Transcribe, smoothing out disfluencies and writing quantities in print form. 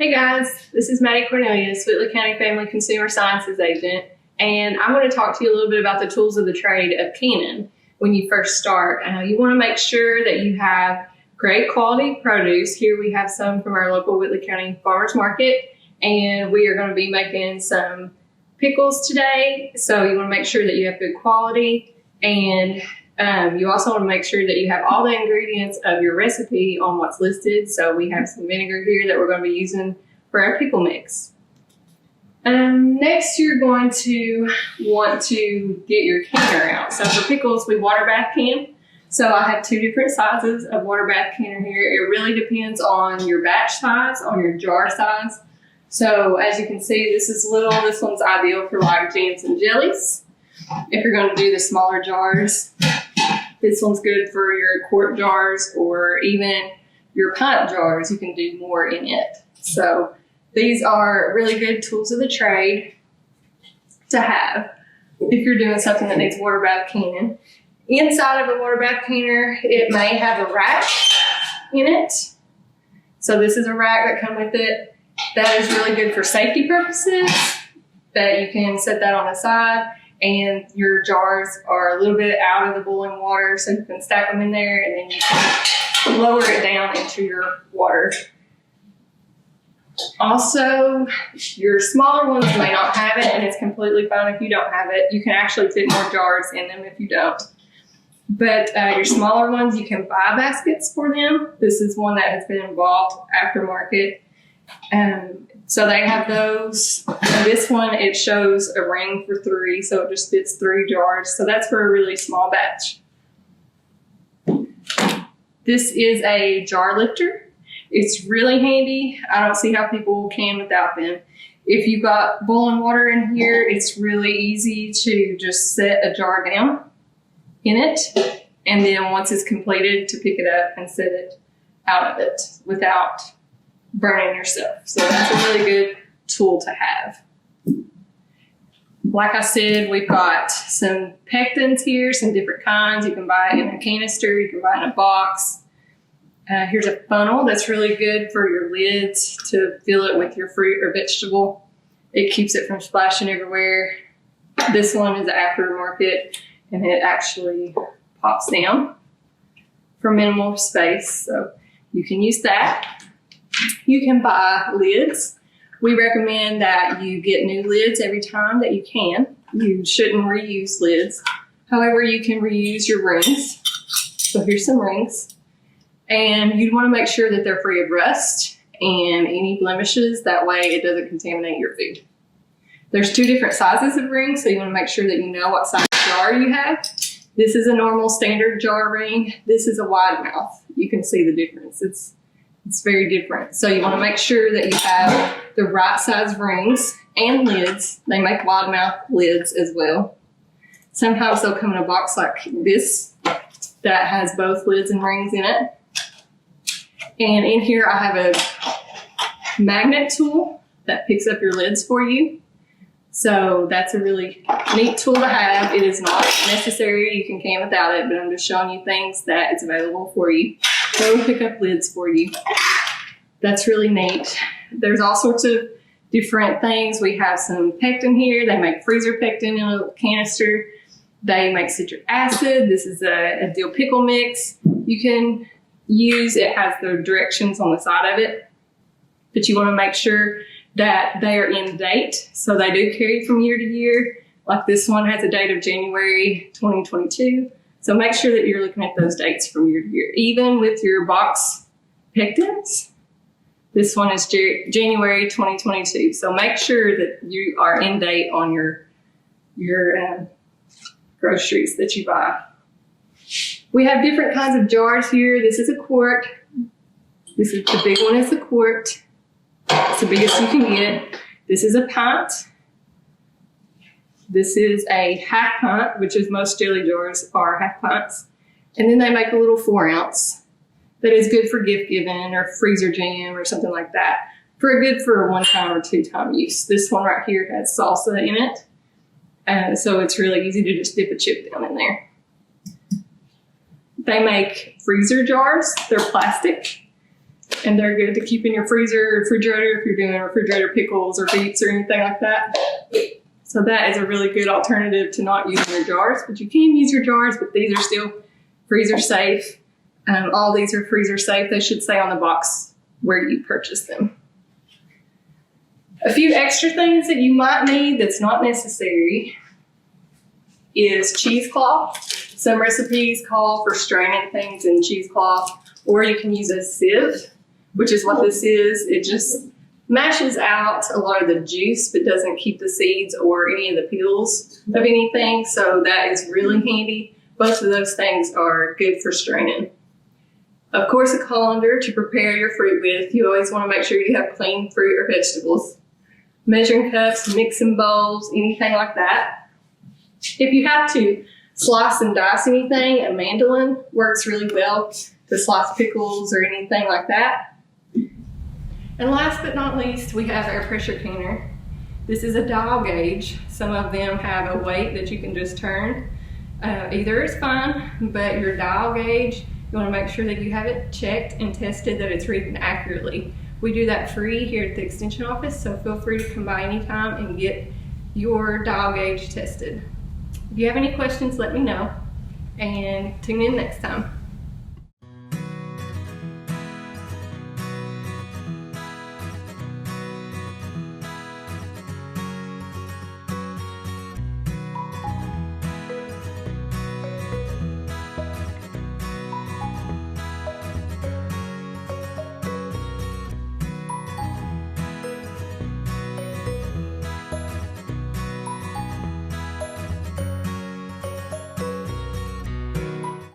Hey guys, this is Matti Cornelius, Whitley County Family Consumer Sciences Agent, and I'm going to talk to you a little bit about the tools of the trade of canning when you first start. You want to make sure that you have great quality produce. Here we have some from our local Whitley County Farmers Market, and we are going to be making some pickles today. So you want to make sure that you have good quality, and you also want to make sure that you have all the ingredients of your recipe on what's listed. So we have some vinegar here that we're going to be using for our pickle mix. Next, you're going to want to get your canner out. So for pickles, we water bath can. So I have two different sizes of water bath canner here. It really depends on your batch size, on your jar size. So as you can see, this is little. This one's ideal for like jams and jellies. If you're going to do the smaller jars, this one's good for your quart jars or even your pint jars. You can do more in it. So these are really good tools of the trade to have if you're doing something that needs water bath canning. Inside of a water bath canner, it may have a rack in it. So this is a rack that comes with it. That is really good for safety purposes, that you can set that on the side. And your jars are a little bit out of the boiling water, so you can stack them in there and then you can lower it down into your water. Also, your smaller ones may not have it, and it's completely fine if you don't have it. You can actually fit more jars in them if you don't. But your smaller ones, you can buy baskets for them. This is one that has been bought aftermarket. So they have those. And this one, it shows a ring for 3, so it just fits 3 jars. So that's for a really small batch. This is a jar lifter. It's really handy. I don't see how people can without them. If you've got boiling water in here, it's really easy to just set a jar down in it. And then once it's completed, to pick it up and set it out of it without burning yourself. So that's a really good tool to have. Like I said, we've got some pectins here, some different kinds. You can buy it in a canister, you can buy it in a box. Here's a funnel that's really good for your lids to fill it with your fruit or vegetable. It keeps it from splashing everywhere. This one is aftermarket, and it actually pops down for minimal space, so you can use that. You can buy lids. We recommend that you get new lids every time that you can. You shouldn't reuse lids. However, you can reuse your rings. So here's some rings. And you'd want to make sure that they're free of rust and any blemishes. That way it doesn't contaminate your food. There's 2 different sizes of rings, so you want to make sure that you know what size jar you have. This is a normal standard jar ring. This is a wide mouth. You can see the difference. It's very different. So you want to make sure that you have the right size rings and lids. They make wide mouth lids as well. Sometimes they'll come in a box like this that has both lids and rings in it. And in here I have a magnet tool that picks up your lids for you. So that's a really neat tool to have. It is not necessary. You can can without it, but I'm just showing you things that it's available for you. So it'll pick up lids for you. That's really neat. There's all sorts of different things. We have some pectin here. They make freezer pectin in a canister. They make citric acid. This is a dill pickle mix you can use. It has the directions on the side of it, but you want to make sure that they are in date. So they do carry from year to year. Like this one has a date of January 2022. So make sure that you're looking at those dates from year to year. Even with your box pectins, this one is January 2022. So make sure that you are in date on your groceries that you buy. We have different kinds of jars here. This is a quart. This is the big one is a quart. It's the biggest you can get. This is a pint. This is a half pint, which is most jelly jars are half pints. And then they make a little 4-ounce that is good for gift giving or freezer jam or something like that. Good for a 1-time or 2-time use. This one right here has salsa in it. So it's really easy to just dip a chip down in there. They make freezer jars. They're plastic. And they're good to keep in your freezer or refrigerator if you're doing refrigerator pickles or beets or anything like that. So that is a really good alternative to not using your jars, but you can use your jars, but these are still freezer safe. All these are freezer safe. They should say on the box where you purchased them. A few extra things that you might need that's not necessary is cheesecloth. Some recipes call for straining things in cheesecloth, or you can use a sieve, which is what this is. It just mashes out a lot of the juice, but doesn't keep the seeds or any of the peels of anything. So that is really handy. Both of those things are good for straining. Of course, a colander to prepare your fruit with. You always want to make sure you have clean fruit or vegetables. Measuring cups, mixing bowls, anything like that. If you have to slice and dice anything, a mandolin works really well to slice pickles or anything like that. And last but not least, we have our pressure canner. This is a dial gauge. Some of them have a weight that you can just turn. Either is fine, but your dial gauge, you want to make sure that you have it checked and tested that it's reading accurately. We do that free here at the extension office, so feel free to come by anytime and get your dial gauge tested. If you have any questions, let me know, and tune in next time.